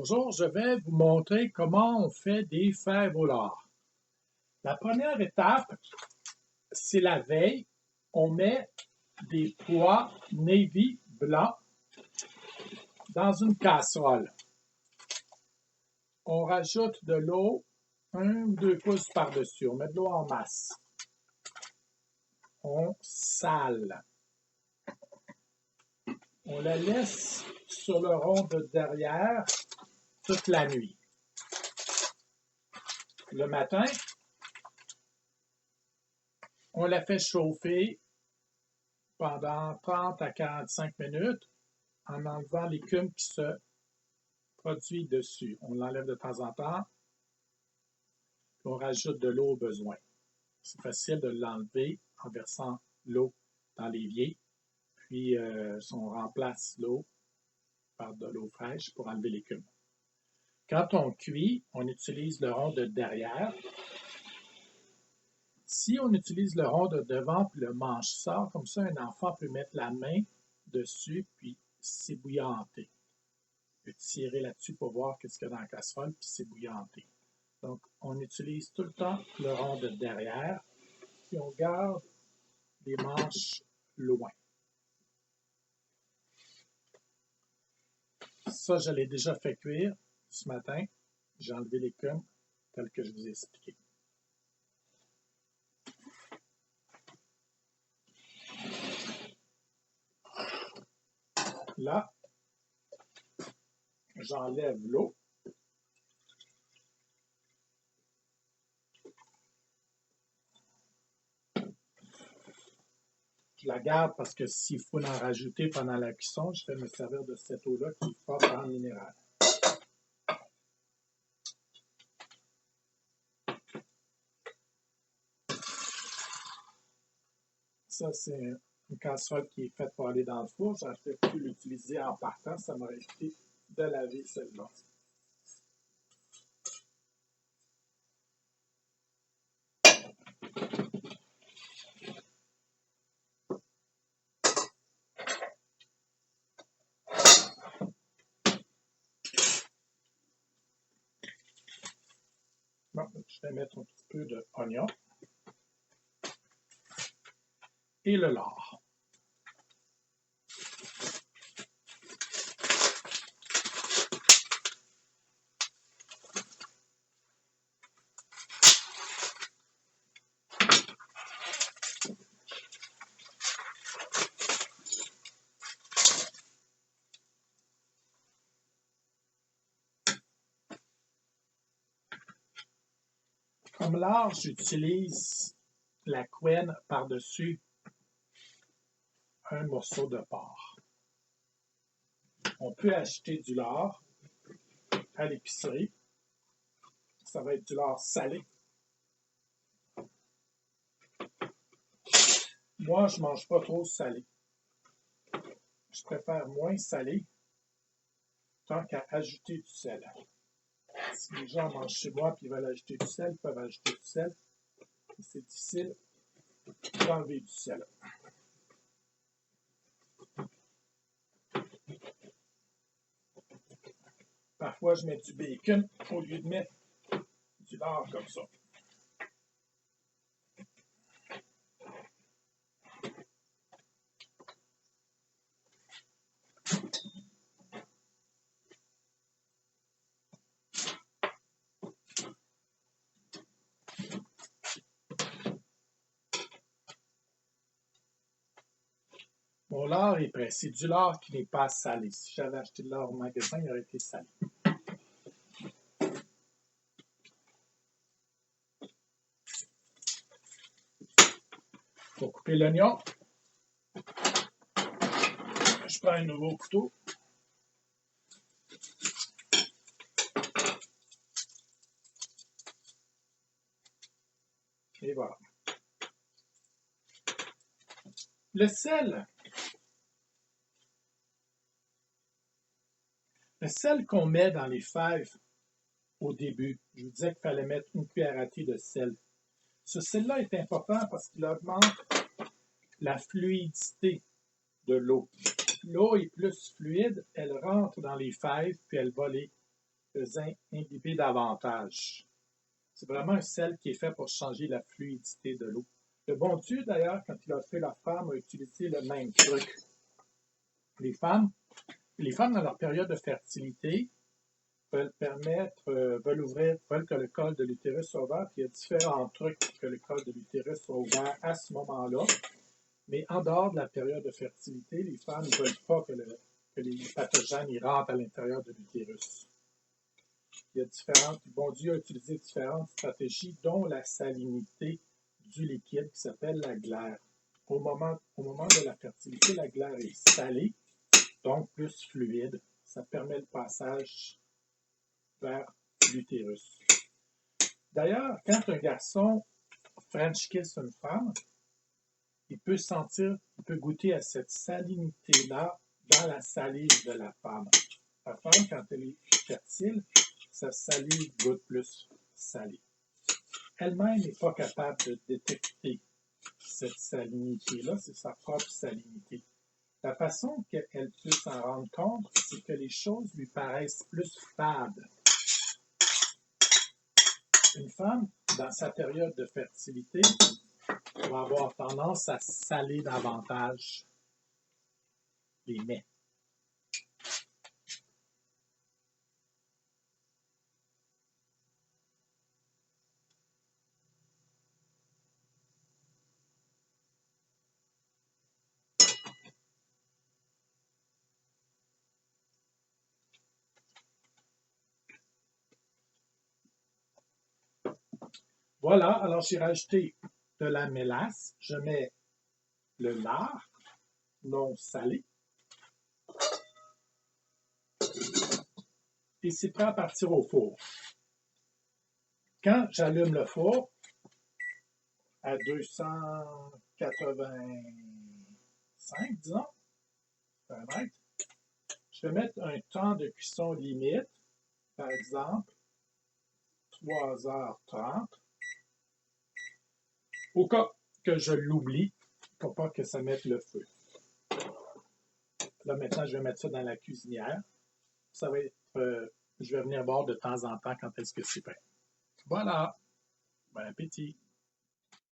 Bonjour, je vais vous montrer comment on fait des fèves au lard. La première étape, c'est la veille. On met des pois navy blancs dans une casserole. On rajoute de l'eau, 1 ou 2 pouces par-dessus. On met de l'eau en masse. On sale. On la laisse sur le rond de derrière toute la nuit. Le matin, on la fait chauffer pendant 30 à 45 minutes en enlevant l'écume qui se produit dessus. On l'enlève de temps en temps, puis on rajoute de l'eau au besoin. C'est facile de l'enlever en versant l'eau dans l'évier, puis on remplace l'eau par de l'eau fraîche pour enlever l'écume. Quand on cuit, on utilise le rond de derrière. Si on utilise le rond de devant puis le manche sort, comme ça, un enfant peut mettre la main dessus puis s'ébouillanter. Il peut tirer là-dessus pour voir ce qu'il y a dans la casserole puis s'ébouillanter. Donc, on utilise tout le temps le rond de derrière puis on garde les manches loin. Ça, je l'ai déjà fait cuire ce matin. J'ai enlevé l'écume tel que je vous ai expliqué. Là, j'enlève l'eau. Je la garde parce que s'il faut en rajouter pendant la cuisson, je vais me servir de cette eau-là qui est forte en minéral. Ça, c'est une casserole qui est faite pour aller dans le four. J'aurais pu l'utiliser en partant. Ça m'aurait été de laver celle-là. Bon, je vais mettre un petit peu d'oignon et le lard. Comme lard, j'utilise la couenne par-dessus un morceau de porc. On peut acheter du lard à l'épicerie. Ça va être du lard salé. Moi, je ne mange pas trop salé. Je préfère moins salé tant qu'à ajouter du sel. Si les gens mangent chez moi et veulent ajouter du sel, ils peuvent ajouter du sel. C'est difficile d'enlever du sel. Parfois, je mets du bacon au lieu de mettre du lard comme ça. Mon lard est prêt. C'est du lard qui n'est pas salé. Si j'avais acheté de lard au magasin, il aurait été salé. Pour couper l'oignon, je prends un nouveau couteau. Et voilà. Le sel. Le sel qu'on met dans les fèves au début, je vous disais qu'il fallait mettre une cuillère à thé de sel. Ce sel-là est important parce qu'il augmente la fluidité de l'eau. L'eau est plus fluide, elle rentre dans les fèves puis elle va les imbiber davantage. C'est vraiment un sel qui est fait pour changer la fluidité de l'eau. Le bon Dieu, d'ailleurs, quand il a fait la femme, a utilisé le même truc. Les femmes dans leur période de fertilité, veulent que le col de l'utérus soit ouvert, puis il y a différents trucs pour que le col de l'utérus soit ouvert à ce moment-là. Mais en dehors de la période de fertilité, les femmes ne veulent pas que les pathogènes y rentrent à l'intérieur de l'utérus. Le bon Dieu a utilisé différentes stratégies, dont la salinité du liquide qui s'appelle la glaire. Au moment de la fertilité, la glaire est salée, donc plus fluide. Ça permet le passage vers l'utérus. D'ailleurs, quand un garçon French kiss une femme, il peut goûter à cette salinité-là dans la salive de la femme. La femme, quand elle est fertile, sa salive goûte plus salée. Elle-même n'est pas capable de détecter cette salinité-là, c'est sa propre salinité. La façon qu'elle peut s'en rendre compte, c'est que les choses lui paraissent plus fades. Une femme, dans sa période de fertilité, va avoir tendance à saler davantage les mets. Voilà, alors j'ai rajouté de la mélasse. Je mets le lard non salé. Et c'est prêt à partir au four. Quand j'allume le four à 285, disons, je vais mettre un temps de cuisson limite, par exemple, 3h30. Au cas que je l'oublie, pour pas que ça mette le feu. Là, maintenant, je vais mettre ça dans la cuisinière. Ça va être, je vais venir voir de temps en temps quand est-ce que c'est prêt. Voilà. Bon appétit.